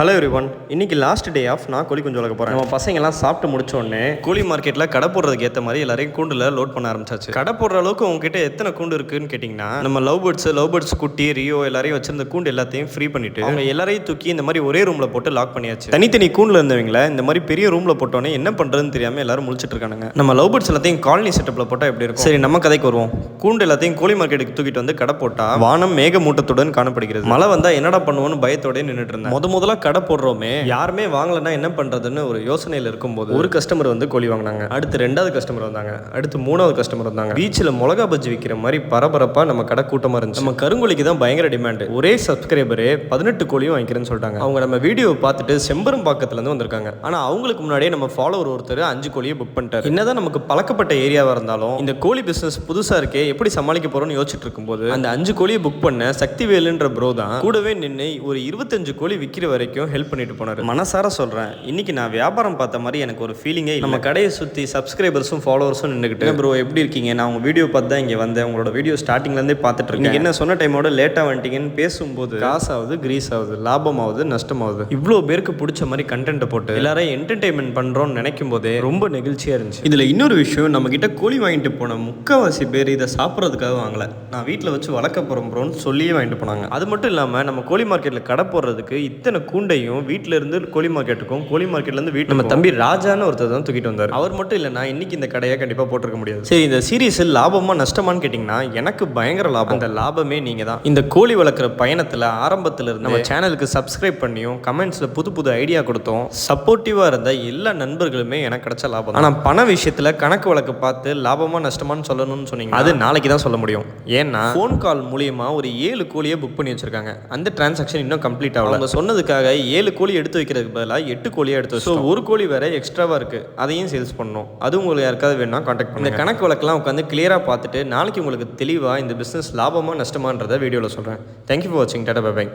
Hello everyone, இன்னைக்கு last day of நான் கோழி குஞ்சு வளர்க்க போகிறேன். நம்ம பசங்கெல்லாம் சாப்பிட்டு முடிச்ச உடனே கோழி மார்க்கெட்டில் கடை போடுறதுக்கு ஏற்ற மாதிரி எல்லாரையும் கூண்டில் லோட் பண்ண ஆரம்பிச்சாச்சு. கடை போடுற அளவுக்கு உங்ககிட்ட எத்தனை கூண்டு இருக்குன்னு கேட்டிங்கன்னா, நம்ம லவ் பேர்ட்ஸ் குட்டி ரியோ எல்லாரையும் வச்சிருந்த கூண்டு எல்லாத்தையும் ஃப்ரீ பண்ணிட்டு அவங்க எல்லாரையும் தூக்கி இந்த மாதிரி ஒரே ரூமில் போட்டு லாக் பண்ணியாச்சு. தனித்தனி கூண்டில் இருந்தவங்கள இந்த மாதிரி பெரிய ரூமில் போட்டோன்னே என்ன பண்ணுறதுன்னு தெரியாமல் எல்லாரும் முழிச்சிட்டு இருக்காங்க. நம்ம லவ் பேர்ட்ஸ் எல்லாத்தையும் காலனி செட்டப்பில் போட்டால் எப்படி இருக்கும்? சரி, நம்ம கதைக்கு வருவோம். கூண்டு எல்லாத்தையும் கோழி மார்க்கெட்டுக்கு தூக்கிட்டு வந்து கடை போட்டால் வானம் மேகமூட்டத்துடன் காணப்படுகிறது. மழை வந்தால் என்னடா பண்ணுவோன்னு பயத்தோடய நின்றுட்டு இருந்தேன். முதல்ல கடை போடுறோமே, யாருமே வாங்கலன்னா என்ன பண்றதுன்னு ஒரு யோசனையில் இருக்கும்போது ஒரு கஸ்டமர் வந்து கோழி வாங்கினாங்க. அடுத்து 2வது கஸ்டமர் வந்தாங்க. அடுத்து 3வது கஸ்டமர் வந்தாங்க. பீச்சில் மிளகா பஜ்ஜி விற்கிற மாதிரி பரபரப்பா நம்ம கடை கூட்டமா இருந்துச்சு. நம்ம கருங்கோழிக்கு தான் பயங்கர டிமாண்ட். ஒரே சப்ஸ்கிரைபரே 18 கோழியும் வாங்கிக்கிறேன்னு சொல்லிட்டாங்க. அவங்க நம்ம வீடியோ பார்த்துட்டு செம்பரம்பாக்கத்துல இருந்து வந்திருக்காங்க. ஆனா அவங்களுக்கு முன்னாடியே நம்ம ஃபாலோவர் ஒருத்தர் 5 கோழியை புக் பண்ணிட்டாரு. என்னதான் நமக்கு பழக்கப்பட்ட ஏரியாவா இருந்தாலும் இந்த கோழி பிசினஸ் புதுசா இருக்கே, எப்படி சமாளிக்க போறோம்னு யோசிச்சுட்டு இருக்கும்போது அந்த 5 கோழியை புக் பண்ண சக்திவேலுன்ற ப்ரோ தான் கூடவே நின்று ஒரு 25 கோழி விற்கிற வரைக்கும் ஹெல்ப் பண்ணிட்டு போனாரு. மனசார சொல்றேன், இன்னைக்கு நான் வியாபாரம் பார்த்த மாதிரி எனக்கு ஒரு ஃபீலிங்கே. நம்ம கடையை சுற்றி சப்ஸ்கிரைபர்ஸும் ஃபாலோவர்ஸும் நின்றுக்கிட்டு, ப்ரோ எப்படி இருக்கீங்க, நான் உங்கள் வீடியோ பார்த்து தான் இங்கே வந்தேன், உங்களோட வீடியோ ஸ்டார்டிங்லேருந்தே பார்த்துட்டு இருக்கேன், என்ன சொன்ன டைமோட லேட்டாக வந்துட்டீங்கன்னு பேசும்போது காசாகுது, கிரீஸ் ஆகுது, லாபமாகுது, நஷ்டமாகுது. இவ்வளோ பேருக்கு பிடிச்ச மாதிரி கண்டென்ட்டை போட்டு எல்லாரையும் என்டர்டைன்மெண்ட் பண்ணுறோன்னு நினைக்கும் போதே ரொம்ப நெகிழ்ச்சியாக இருந்துச்சு. இதில் இன்னொரு விஷயம், நம்ம கிட்ட கோழி வாங்கிட்டு போன முக்கால்வாசி பேர் இதை சாப்பிட்றதுக்காக வாங்கலை, நான் வீட்டில் வச்சு வளர்க்க போகிறோம் ப்ரோன்னு சொல்லியே வாங்கிட்டு போனாங்க. அது மட்டும் இல்லாமல் நம்ம கோழி மார்க்கெட்டில் கடை போடுறதுக்கு இத்தனை கூண்டையும் வீட்டில் இருந்து கோழி மார்க்கெட்டுக்கும் கோழி மார்க்கெட்லேருந்து வீட்டு நம்ம தம்பி ராஜான்னு ஒருத்தர் தான் தூக்கிட்டு வந்தார். அவர் மட்டும் இல்லைனா இன்னைக்கு இந்த கடையை கண்டிப்பாக போட்டிருக்க முடியாது. சரி, இந்த சீரீஸில் லாபமா நஷ்டமானு கேட்டிங்கன்னா எனக்கு பயங்கர லாபம். அந்த லாபமே நீங்கள் தான். இந்த கோழி வளர்க்குற பயணத்தில் ஆரம்பத்தில் இருந்து நம்ம சேனலுக்கு சப்ஸ்கிரைப் பண்ணியும் கமெண்ட்ஸில் புது புது ஐடியா கொடுத்தோம் சப்போர்ட்டிவாக இருந்த எல்லா நண்பர்களுமே எனக்கு கிடைச்ச லாபம். ஆனால் பண விஷயத்தில் கணக்கு வழக்கு பார்த்து லாபமா நஷ்டமானு சொல்லணும்னு சொன்னீங்க, அது நாளைக்கு தான் சொல்ல முடியும். ஏன்னா ஃபோன் கால் மூலியமா ஒரு 7 கோழியை புக் பண்ணி வச்சிருக்காங்க. அந்த டிரான்சாக்ஷன் இன்னும் கம்ப்ளீட் ஆகல. அவங்க சொன்னதுக்காக 7 கோழி எடுத்து வைக்கிறதுக்கு பதிலாக 8 கோழியாக எடுத்து வச்சு ஒரு கோழி வேற எக்ஸ்ட்ராவாக இருக்குது, அதையும் சேல்ஸ் பண்ணணும். அது உங்களுக்கு யாருக்காவது வேணும்னா கான்டாக்ட் பண்ணுங்க. இந்த கணக்கு வழக்கெல்லாம் உட்காந்து கிளியராக பார்த்துட்டு நாளைக்கு உங்களுக்கு தெளிவாக இந்த பிஸ்னஸ் லாபமாக நஷ்டமான்றதை வீடியோவில் சொல்கிறேன். தேங்க்யூ ஃபார் வாட்சிங். டாடா பை பை.